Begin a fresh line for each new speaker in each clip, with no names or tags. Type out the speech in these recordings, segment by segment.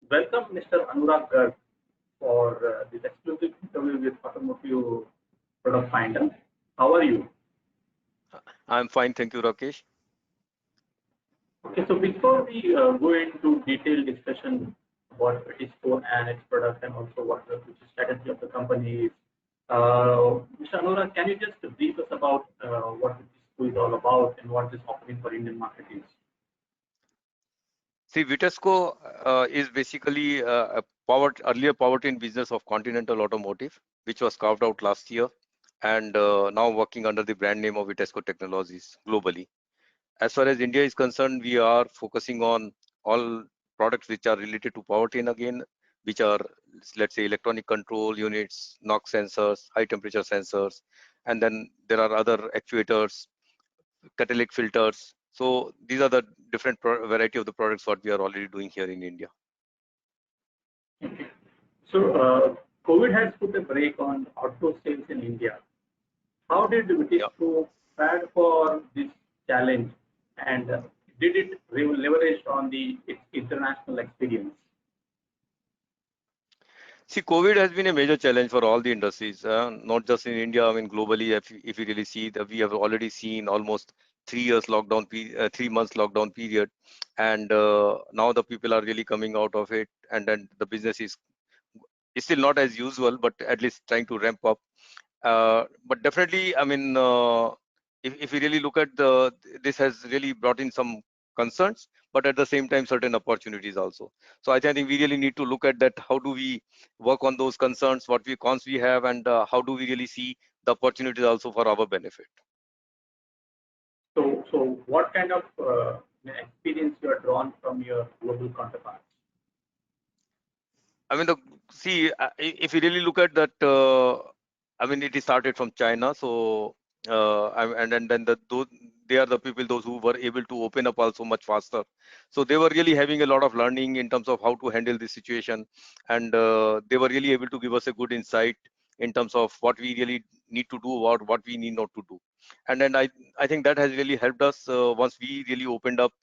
Welcome, Mr. Anurag Garg, for this exclusive interview with Automotive Product Finder. How are you?
I'm fine, thank you, Rakesh.
Okay, so before we go into detailed discussion about Vitisco and its product and also what the future strategy of the company is, Mr. Anurag, can you just brief us about what Vitisco is all about and what this offering for Indian market is?
See, Vitesco is basically a earlier powertrain business of Continental Automotive, which was carved out last year, and now working under the brand name of Vitesco Technologies globally. As far as India is concerned, we are focusing on all products which are related to powertrain again, which are, let's say, electronic control units, NOx sensors, high temperature sensors, and then there are other actuators, catalytic filters. So these are the different variety of the products what we are already doing here in India.
Okay. So, COVID has put a brake on auto sales in India. How did
Yeah.
Vitisco prepare for this challenge, and did it leverage on its international experience?
See, COVID has been a major challenge for all the industries, not just in India. I mean, globally, if you really see that we have already seen almost 3 years lockdown, 3 months lockdown period, and now the people are really coming out of it, and then the business is still not as usual, but at least trying to ramp up. But definitely, I mean, if we really look at this has really brought in some concerns, but at the same time, certain opportunities also. So I think we really need to look at that. How do we work on those concerns? What cons we have, and how do we really see the opportunities also for our benefit?
So what kind of experience you are drawn from your global counterparts?
I mean, see, if you really look at that, I mean, it is started from China. So, and then they are the people, those who were able to open up also much faster. So they were really having a lot of learning in terms of how to handle this situation. And they were really able to give us a good insight in terms of what we really need to do or what we need not to do. And then I think that has really helped us once we really opened up,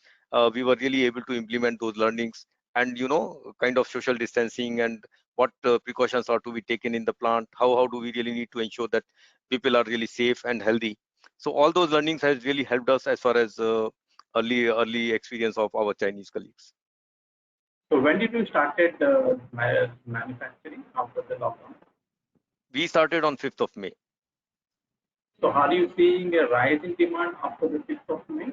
we were really able to implement those learnings and kind of social distancing and what precautions are to be taken in the plant, how do we really need to ensure that people are really safe and healthy. So all those learnings has really helped us as far as early experience of our Chinese colleagues.
So when did you started manufacturing after the lockdown?
We started on 5th of May.
So are you seeing a rise in demand after the 5th of May?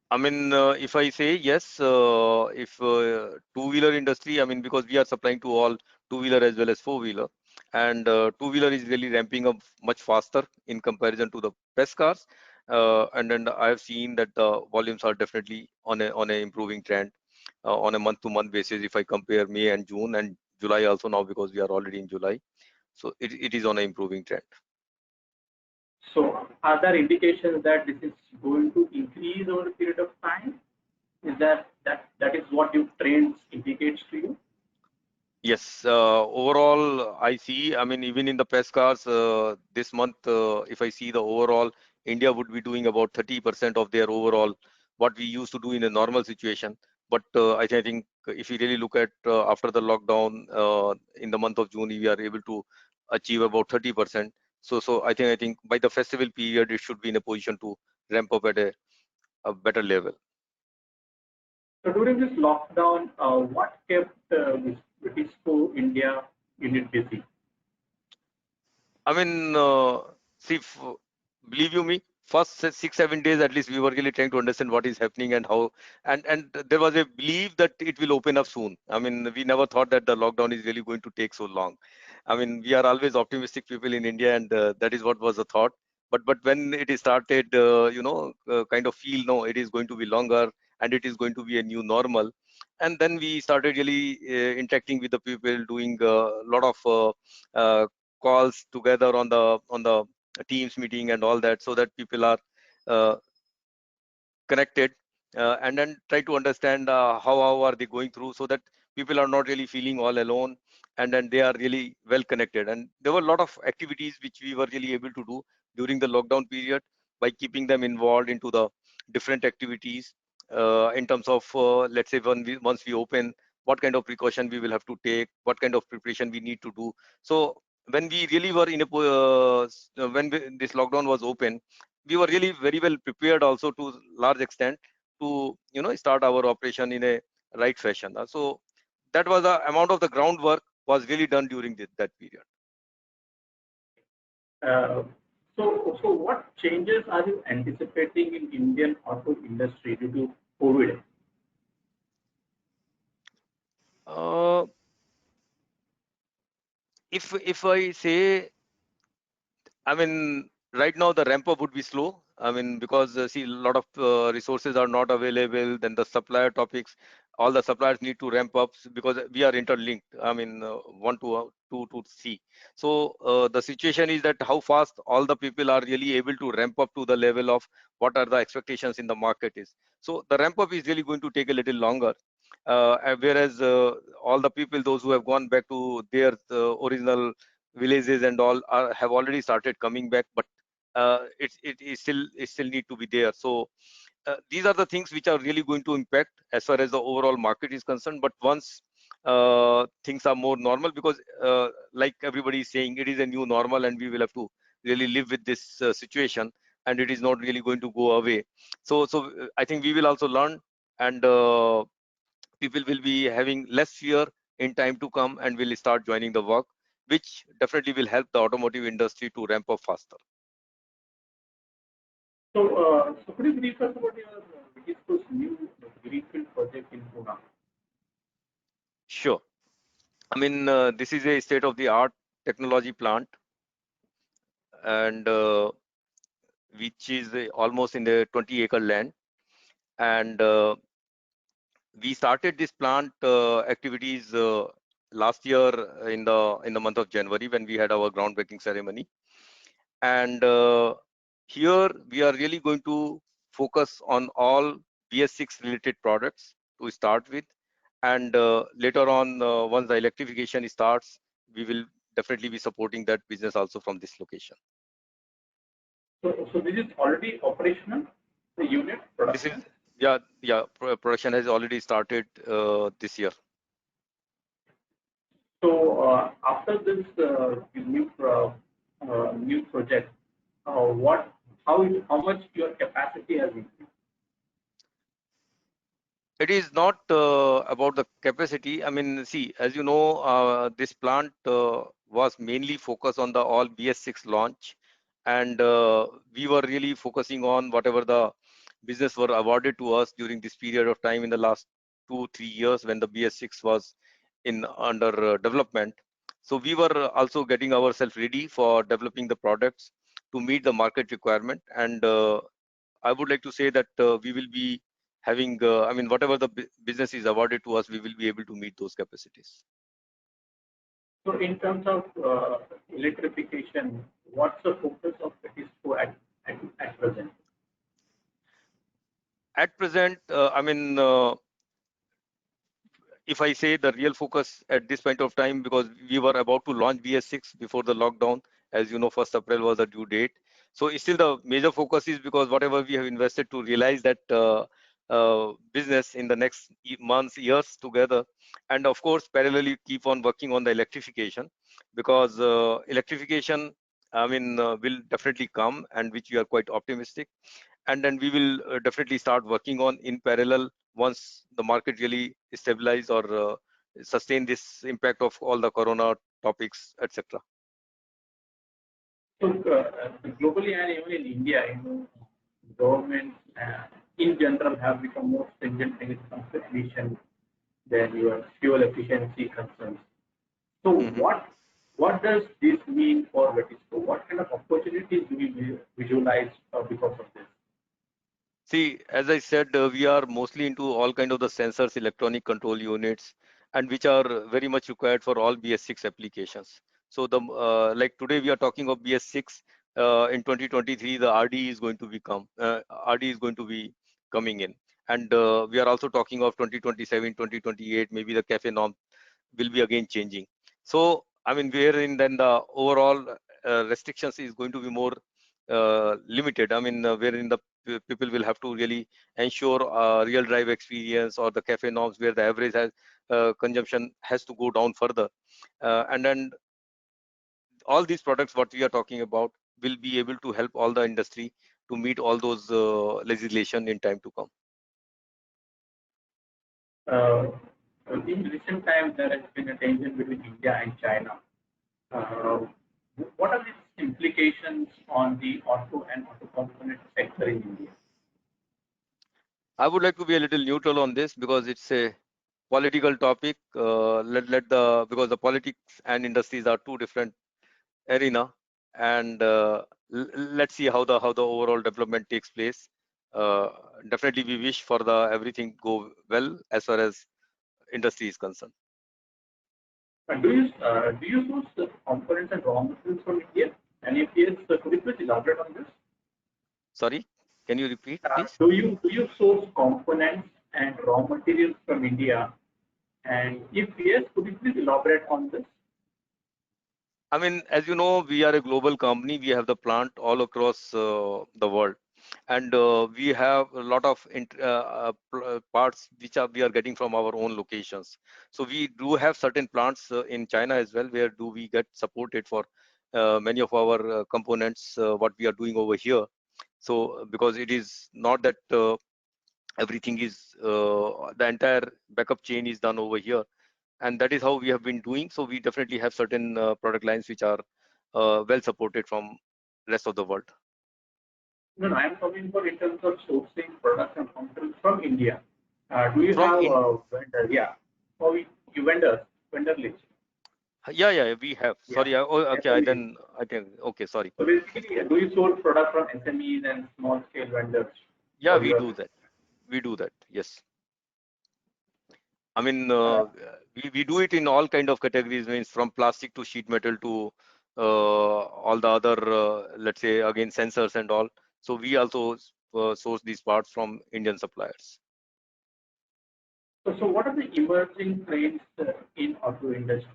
I mean, if I say yes, if two-wheeler industry, I mean, because we are supplying to all two-wheeler as well as four-wheeler, and two-wheeler is really ramping up much faster in comparison to the PES cars. And then I have seen that the volumes are definitely on a improving trend on a month-to-month basis. If I compare May and June and July also now, because we are already in July, so it is on an improving trend.
So are there indications that this is going to increase over a period of time? Is that is what your trends indicates to you?
Yes, overall, I see. I mean, even in the PES cars, this month, if I see the overall, India would be doing about 30% of their overall what we used to do in a normal situation. But I think if you really look at after the lockdown in the month of June, we are able to achieve about 30%. So I think by the festival period, it should be in a position to ramp up at a better level.
So during this lockdown, what kept Vitisco India unit busy?
I mean, see, believe you me, first 6 7 days at least we were really trying to understand what is happening and how, and there was a belief that it will open up soon. I mean, we never thought that the lockdown is really going to take so long. I mean, we are always optimistic people in India, and that is what was the thought. But when it is started, kind of feel no, it is going to be longer, and it is going to be a new normal. And then we started really interacting with the people, doing a lot of calls together on the teams meeting and all that, so that people are uh, connected, and then try to understand how are they going through, so that people are not really feeling all alone, and then they are really well connected. And there were a lot of activities which we were really able to do during the lockdown period by keeping them involved into the different activities in terms of let's say once we open, what kind of precaution we will have to take, what kind of preparation we need to do. So when we really were in a this lockdown was open, we were really very well prepared also to large extent to start our operation in a right fashion. So that was the amount of the groundwork was really done during that period.
Uh, so what changes are you anticipating in Indian auto industry due to COVID?
Uh, if I say, I mean, right now the ramp up would be slow. I mean, because see, a lot of resources are not available. Then the supplier topics, all the suppliers need to ramp up because we are interlinked. I mean, one to see. So the situation is that how fast all the people are really able to ramp up to the level of what are the expectations in the market is. So the ramp up is really going to take a little longer. Whereas all the people, those who have gone back to their original villages and all have already started coming back, but it still need to be there. So these are the things which are really going to impact as far as the overall market is concerned. But once things are more normal, because like everybody is saying, it is a new normal and we will have to really live with this situation, and it is not really going to go away. So I think we will also learn, and people will be having less fear in time to come and will start joining the work, which definitely will help the automotive industry to ramp up faster.
So could you brief us about your Vigisco's new greenfield project in Pune?
Sure. I mean, this is a state-of-the-art technology plant, and which is almost in the 20-acre land. And we started this plant activities last year in the month of January, when we had our groundbreaking ceremony. And here we are really going to focus on all BS6 related products to start with, and later on, once the electrification starts, we will definitely be supporting that business also from this location.
So this is already operational, the unit
This is,
production.
yeah, production has already started this year.
So after this new project, what how much your capacity has increased?
It is not about the capacity. I mean, see, as you know, this plant was mainly focused on the all BS6 launch, and we were really focusing on whatever the business were awarded to us during this period of time in the last 2-3 years when the BS6 was in under development. So we were also getting ourselves ready for developing the products to meet the market requirement, and I would like to say that we will be having, I mean, whatever the business is awarded to us, we will be able to meet those capacities.
So in terms of electrification, what's the focus of Vigisco at present?
At present, I mean, if I say the real focus at this point of time, because we were about to launch BS6 before the lockdown, as you know, 1st April was the due date. So still the major focus is because whatever we have invested to realize that business in the next months, years together, and of course, parallelly keep on working on the electrification, because electrification, I mean, will definitely come, and which we are quite optimistic. And then we will definitely start working on in parallel once the market really stabilize or sustain this impact of all the corona topics, etc.
So globally and even in India, governments in general have become more stringent when it comes to emission than your fuel efficiency concerns. So
Mhm.
what does this mean for Vigisco? What kind of opportunities do we visualize because of this?
See, as I said, we are mostly into all kind of the sensors, electronic control units, and which are very much required for all BS6 applications. So the like today we are talking of BS6. In 2023, the RD is going to become RD is going to be coming in, and we are also talking of 2027, 2028. Maybe the CAFE norm will be again changing. So I mean, wherein then the overall restrictions is going to be more limited. I mean, wherein the people will have to really ensure real drive experience or the cafe norms where the average has consumption has to go down further, and then all these products what we are talking about will be able to help all the industry to meet all those legislation in time to come.
Uh, in recent times, there has been a tension between India and China. Uh, what are the implications on the auto and auto component sector in India?
I would like to be a little neutral on this because it's a political topic. Because the politics and industries are two different arena, and let's see how the overall development takes place. Uh, Definitely, we wish for the everything go well as far as industry is concerned.
Do you source the components and raw materials from India? And if yes, could you please elaborate on this?
Sorry, can you repeat, please?
Do you source components and raw materials from India? And if yes, could you please elaborate on this?
I mean, as you know, we are a global company. We have the plant all across the world, and we have a lot of parts which we are getting from our own locations. So we do have certain plants in China as well, where do we get supported for many of our components what we are doing over here. So because it is not that everything is the entire backup chain is done over here, and that is how we have been doing. So we definitely have certain product lines which are well supported from rest of the world.
No, no, I'm talking about in terms of sourcing products and components from India. Do you
From
have
in
vendor? Yeah. Or you vendor list?
Yeah, we have.
Yeah.
Sorry, okay,
SMEs.
I think okay, sorry.
So basically, do you source products from SMEs and small scale vendors
Yeah,
for
we
your
do that. We do that. Yes. I mean,
uh,
we do it in all kind of categories, means from plastic to sheet metal to all the other, let's say again sensors and all. So we also source these parts from Indian suppliers.
so what are the emerging trends in auto industry?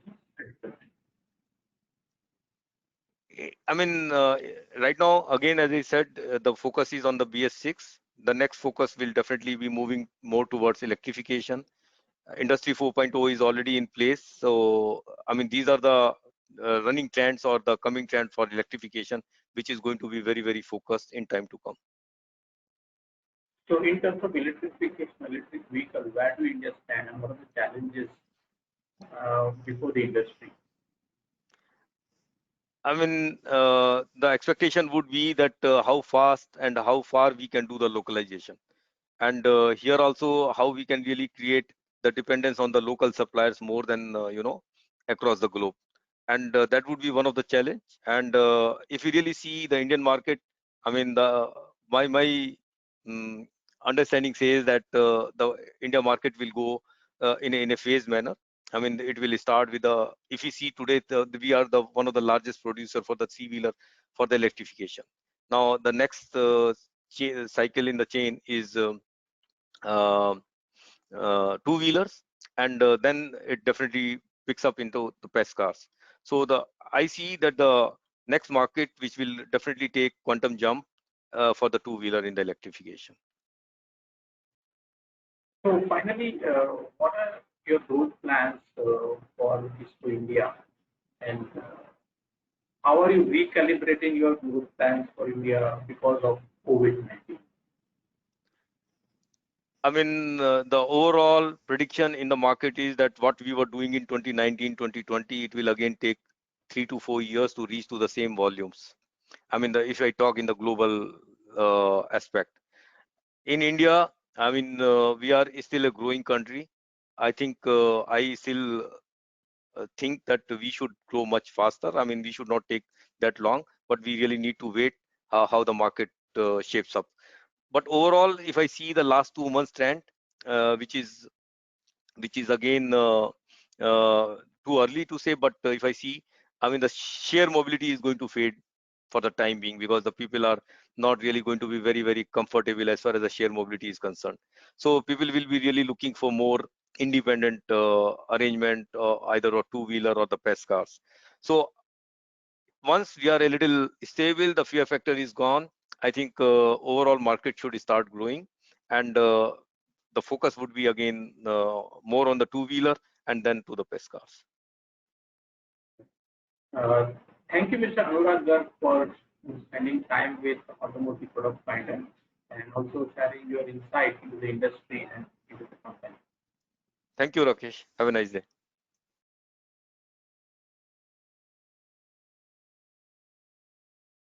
I mean, right now, again, as I said, the focus is on the BS6. The next focus will definitely be moving more towards electrification. Industry 4.0 is already in place. So, I mean, these are the running trends or the coming trend for electrification, which is going to be very, very focused in time to come.
So in terms of electrification, electric vehicle, where do India stand and what are the challenges before the industry?
I mean, the expectation would be that how fast and how far we can do the localization. And here also how we can really create the dependence on the local suppliers more than across the globe, and that would be one of the challenge. And if you really see the Indian market, I mean my um, understanding says that the India market will go in a phased manner. I mean, it will start with the, if you see today, we are the one of the largest producer for the three-wheeler for the electrification. Now the next cycle in the chain is uh, two-wheelers, and then it definitely picks up into the press cars. So I see that the next market which will definitely take quantum jump for the two-wheeler in the electrification.
So finally, what are your growth plans for ISPO India, and how are you recalibrating your growth plans for India because of COVID-19?
I mean, the overall prediction in the market is that what we were doing in 2019, 2020, it will again take 3 to 4 years to reach to the same volumes. I mean, if I talk in the global aspect. In India, I mean, we are still a growing country. I think I still think that we should grow much faster. I mean, we should not take that long, but we really need to wait how the market shapes up. But overall, if I see the last 2 months trend, uh, which is which is again too early to say, but if I see, I mean, the share mobility is going to fade for the time being, because the people are not really going to be very, very comfortable as far as the share mobility is concerned. So people will be really looking for more independent arrangement, either a two-wheeler or the press cars. So once we are a little stable, the fear factor is gone. I think overall market should start growing, and the focus would be again more on the two-wheeler and then to the PES cars.
Thank you, Mr. Anurag Garg, for spending time with Automotive Product Finder and also sharing your insight into the industry and into the company.
Thank you, Rakesh. Have a nice day.